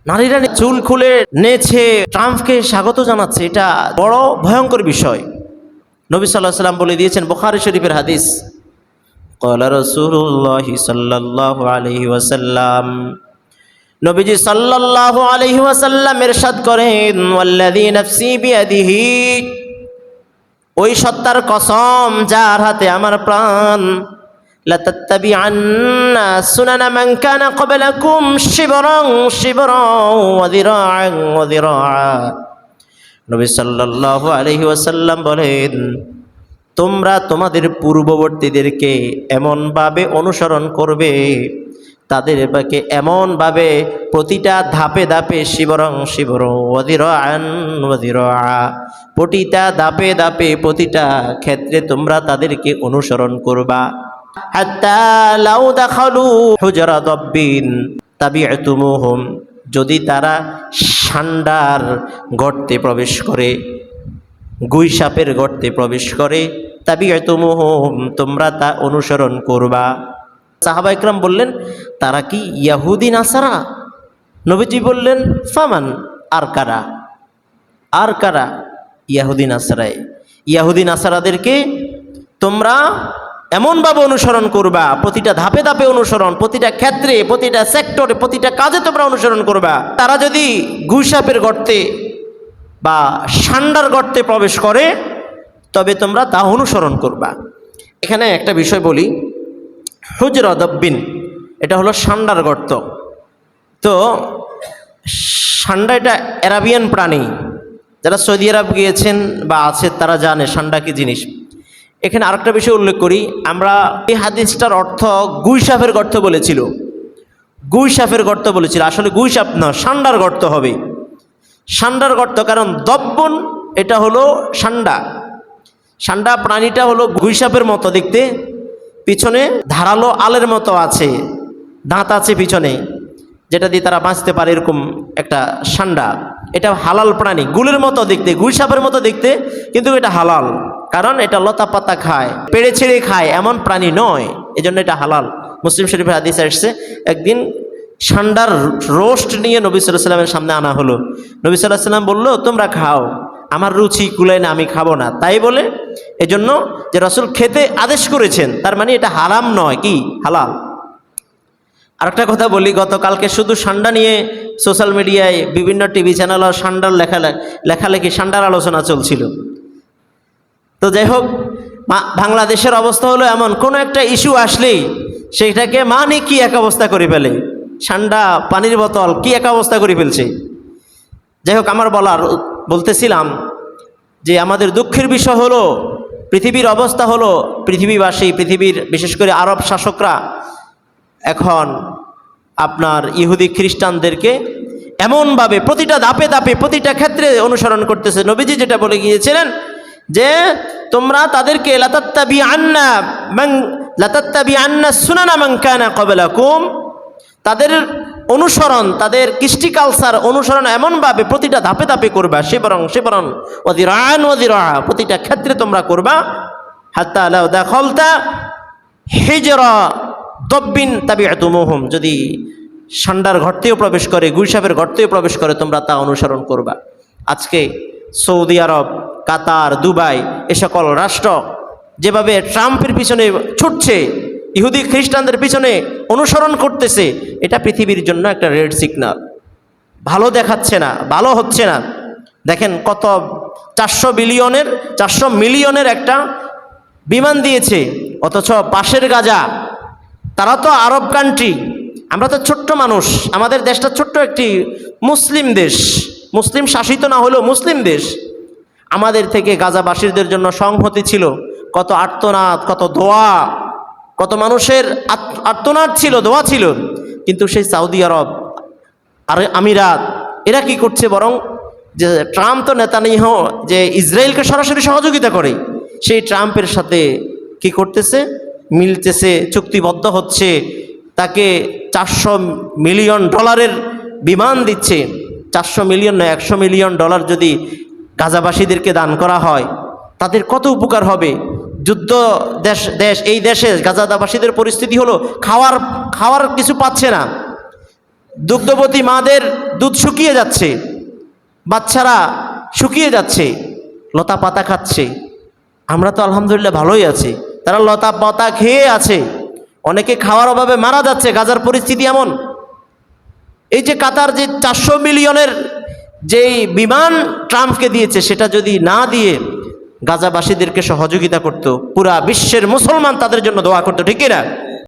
নারীরা চুল খুলে নেছে, ট্রাম্পকে স্বাগত জানাচ্ছে। এটা বড় ভয়ঙ্কর বিষয়। নবী সাল্লাল্লাহু আলাইহি ওয়াসাল্লাম বলে দিয়েছেন, বুখারী শরীফের হাদিস, ক্বালা রাসূলুল্লাহ সাল্লাল্লাহু আলাইহি ওয়াসাল্লাম, নবীজি সাল্লাল্লাহু আলাইহি ওয়াসাল্লাম ইরশাদ করেন, ওয়াল্লাযী নাফসি বিয়াদিহি, ওই সত্তার কসম যার হাতে আমার প্রাণ, লাতাত্তাবিআন্না সুনানা মান কানা ক্বাবলাকুম শিবরান শিবরান ওয়া যিরাআন ওয়া যিরাআ। নবী সাল্লাল্লাহু আলাইহি ওয়াসাল্লাম বলেন, তোমরা তোমাদের পূর্ববর্তীদেরকে এমনভাবে অনুসরণ করবে, তাদেরকে এমনভাবে প্রতিটা ধাপে ধাপে শিবরং শিবরং ওয়া যিরাআন ওয়া যিরাআ, প্রতিটা ধাপে ধাপে প্রতিটা ক্ষেত্রে তোমরা তাদেরকে অনুসরণ করবা। হাত্তা লাউ দাখালু হুজরা দাব্বিন তাবি'তুমুহুম, যদি তারা ষান্ডার গর্তে প্রবেশ করে, গুই সাপের গর্তে প্রবেশ করে, তাবি'তুমুহুম, তোমরা তা অনুসরণ করবা। সাহাবা ইকরাম বললেন, তারা কি ইয়াহুদি নাসারা? নবীজি বললেন, ফামান, আর কারা? আর কারা? ইয়াহুদি নাসারায়। ইয়াহুদি নাসারাদেরকে তোমরা এমনভাবে অনুসরণ করবা, প্রতিটা ধাপে ধাপে অনুসরণ, প্রতিটা ক্ষেত্রে, প্রতিটা সেক্টরে, প্রতিটা কাজে তোমরা অনুসরণ করবা। তারা যদি গুইসাপের গর্তে বা ষান্ডার গর্তে প্রবেশ করে, তবে তোমরা তা অনুসরণ করবা। এখানে একটা বিষয় বলি, হুজরা দাব্বিন, এটা হলো ষান্ডার গর্ত। তো ষান্ডা এটা অ্যারাবিয়ান প্রাণী, যারা সৌদি আরব গিয়েছেন বা আছে তারা জানে ষান্ডা কি জিনিস। এখানে আরেকটা বিষয় উল্লেখ করি, আমরা এই হাদিসটার অর্থ গুইসাপের গর্ত বলেছিল, গুইসাপের গর্ত বলেছিল, আসলে গুইসাপ না, ষান্ডার গর্ত হবে। ষান্ডার গর্ত, কারণ দব্বন এটা হলো ষান্ডা। ষান্ডা প্রাণীটা হলো গুইসাপের মতো দেখতে, পিছনে ধারালো আলের মতো আছে, দাঁত আছে পিছনে, যেটা দিয়ে তারা বাঁচতে পারে, এরকম একটা ষান্ডা। এটা হালাল প্রাণী, গুলের মতো দেখতে, গুইসাপের মতো দেখতে, কিন্তু এটা হালাল, কারণ এটা লতা পাতা খায়, পেড়ে ছেড়ে খায়, এমন প্রাণী নয়, এজন্য এটা হালাল। মুসলিম শরীফের হাদিসে আসছে, একদিন ষান্ডার রোস্ট নিয়ে নবী সাল্লাল্লাহু আলাইহি ওয়াসাল্লামের সামনে আনা হলো। নবী সাল্লাল্লাহু আলাইহি ওয়াসাল্লাম বললো, তোমরা খাও, আমার রুচি কুলায় না, আমি খাবো না। তাই বলে এজন্য যে রাসূল খেতে আদেশ করেছেন, তার মানে এটা হারাম নয়, কি হালাল। আরেকটা কথা বলি, গতকালকে শুধু ষান্ডা নিয়ে সোশ্যাল মিডিয়ায় বিভিন্ন টিভি চ্যানেল আর ষান্ডার লেখালেখি, ষান্ডার আলোচনা চলছিল। তো যাই হোক, বাংলাদেশের অবস্থা হলো এমন, কোনো একটা ইস্যু আসলেই সেইটাকে মানে কি এক অবস্থা করে ফেলে, ষান্ডা, পানির বোতল, কি এক অবস্থা করে ফেলছে। যাই হোক, আমার বলতেছিলাম যে আমাদের দুঃখের বিষয় হলো, পৃথিবীর অবস্থা হলো, পৃথিবীবাসী, পৃথিবীর বিশেষ করে আরব শাসকরা এখন আপনার ইহুদি খ্রিস্টানদেরকে এমনভাবে প্রতিটা ধাপে ধাপে প্রতিটা ক্ষেত্রে অনুসরণ করতেছে। নবীজি যেটা বলে গিয়েছিলেন যে তোমরা তাদেরকে লাতাত্তাবিআন্না সুনানা মান কানা ক্বাবলাকুম, তাদের অনুসরণ, তাদের কৃষ্টি কালচার অনুসরণ এমনভাবে প্রতিটা ধাপে ধাপে করবা, শিবরং শিবরং ওয়া যিরাআন ওয়া যিরাআ, প্রতিটা ক্ষেত্রে তোমরা করবা। হাত্তা লাউ দাখালতা হিজরা দাব্বিন তাবি'তুমুহুম, যদি ষান্ডার গর্তেও প্রবেশ করে, গুইসাপের গর্তেও প্রবেশ করে, তোমরা তা অনুসরণ করবা। আজকে সৌদি আরব, কাতার, দুবাই, এ সকল রাষ্ট্র যেভাবে ট্রাম্পের পিছনে ছুটছে, ইহুদি খ্রিস্টানদের পিছনে অনুসরণ করতেছে, এটা পৃথিবীর জন্য একটা রেড সিগন্যাল। ভালো দেখাচ্ছে না, ভালো হচ্ছে না। দেখেন কত 400 মিলিয়নের একটা বিমান দিয়েছে, অথচ পাশের গাজা, তারা তো আরব কান্ট্রি, আমরা তো ছোট্ট মানুষ, আমাদের দেশটা ছোট্ট একটি মুসলিম দেশ, মুসলিম শাসিত না হলেও মুসলিম দেশ। আমাদের থেকে গাজাবাসীদের জন্য সংহতি ছিল, কত আর্তনাদ, কত দোয়া, কত মানুষের আর্তনাদ ছিল, দোয়া ছিল। কিন্তু সেই সৌদি আরব আর আমিরাত, এরা কি করছে, বরং যে ট্রাম্প তো নেতানিয়াহু যে ইসরায়েলকে সরাসরি সহযোগিতা করে, সেই ট্রাম্পের সাথে কি করতেছে, মিলতেছে, চুক্তিবদ্ধ হচ্ছে, তাকে $400 মিলিয়ন বিমান দিচ্ছে। 400 মিলিয়ন নয়, $100 মিলিয়ন যদি গাজাবাসীদেরকে দান করা হয়, তাদের কত উপকার হবে। যুদ্ধ দেশ এই দেশে গাজাবাসীদের পরিস্থিতি হলো খাওয়ার কিছু পাচ্ছে না, দুগ্ধবতী মাদের দুধ শুকিয়ে যাচ্ছে, বাচ্চারা শুকিয়ে যাচ্ছে, লতা পাতা খাচ্ছে। আমরা তো আলহামদুলিল্লাহ ভালোই আছি, তারা লতা পাতা খেয়ে আছে। অনেকে খাওয়ার অভাবে মারা যাচ্ছে, গাজার পরিস্থিতি এমন। এই যে কাতার যে 400 মিলিয়নের যেই বিমান ট্রাম্পকে দিয়েছে, সেটা যদি না দিয়ে গাজাবাসীদেরকে সহযোগিতা করত, পুরা বিশ্বের মুসলমান তাদের জন্য দোয়া করতো, ঠিক কিনা?